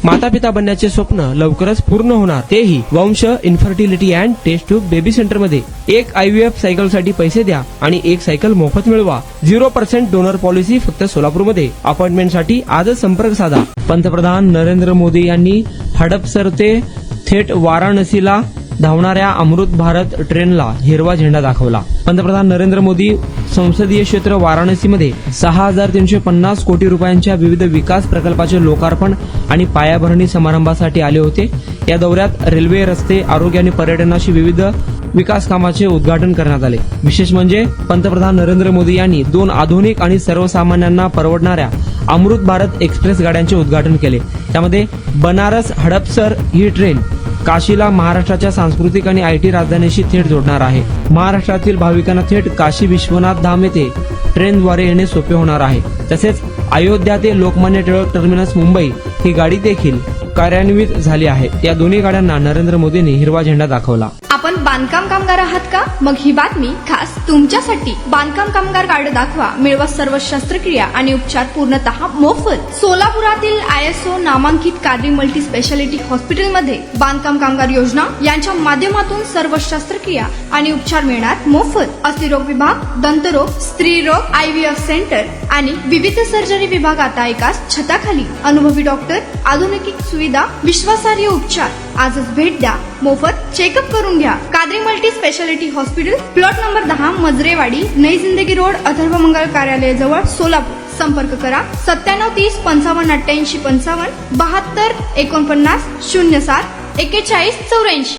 माता पिता बनण्याचे स्वप्न लवकरच पूर्ण होणार, तेही Vansh infertility and test tube baby centre मध्ये. एक IVF सायकल साठी पैसे द्या आणि एक सायकल मोफत मिळवा. 0% डोनर पॉलिसी फक्त सोलापूरमध्ये. अपॉइंटमेंट साठी आजच संपर्क साधा. पंतप्रधान नरेंद्र मोदी यांनी हडपसर ते थेट वाराणसीला धावणाऱ्या अमृत भारत ट्रेनला हिरवा झेंडा दाखवला. पंतप्रधान नरेंद्र मोदी संसदीय क्षेत्र वाराणसीमध्ये 6,350 कोटी रुपयांच्या विविध विकास प्रकल्पाचे लोकार्पण आणि पायाभरणी समारंभासाठी आले होते. या दौऱ्यात रेल्वे, रस्ते, आरोग्य आणि पर्यटनाशी विविध विकास कामाचे उद्घाटन करण्यात आले. विशेष म्हणजे पंतप्रधान नरेंद्र मोदी यांनी 2 आधुनिक आणि सर्वसामान्यांना परवडणाऱ्या अमृत भारत एक्सप्रेस गाड्यांचे उद्घाटन केले. त्यामध्ये बनारस हडपसर ही ट्रेन काशीला महाराष्ट्राच्या सांस्कृतिक आणि IT राजधानीशी थेट जोडणार आहे. महाराष्ट्रातील भाविकांना थेट काशी विश्वनाथ धाम येथे ट्रेनद्वारे येणे सोपे होणार आहे. तसेच अयोध्या ते लोकमान्य टिळक टर्मिनस मुंबई ही गाडी देखील कार्यान्वित झाली आहे. या दोन्ही गाड्यांना नरेंद्र मोदींनी हिरवा झेंडा दाखवला. आपण बांधकाम कामगार आहात का? मग ही बातमी खास तुमच्यासाठी. बांधकाम कामगार कार्ड दाखवा, मिळवा सर्व शस्त्रक्रिया आणि उपचार पूर्णतः मोफत. सोलापुरातील ISO नामांकित कादरी मल्टी स्पेशालिटी हॉस्पिटलमध्ये बांधकाम कामगार योजना यांच्या माध्यमातून सर्व शस्त्रक्रिया आणि उपचार मिळणार मोफत. अस्थिरोग विभाग, दंतरोग, स्त्रीरोग, IVF सेंटर आणि विविध सर्जरी विभाग आता एकाच छताखाली. अनुभवी डॉक्टर, आधुनिक सुविधा, विश्वासार्ह उपचार. आजच भेट द्या, मोफत चेकअप करून घ्या. Qadri multi speciality hospital, plot number 10, Majrewadi, नई जिंदगी रोड, अथर्व मंगल कार्यालय जवळ, सोलापूर. संपर्क करा 9730 55 88 55 72 49 07 41 84.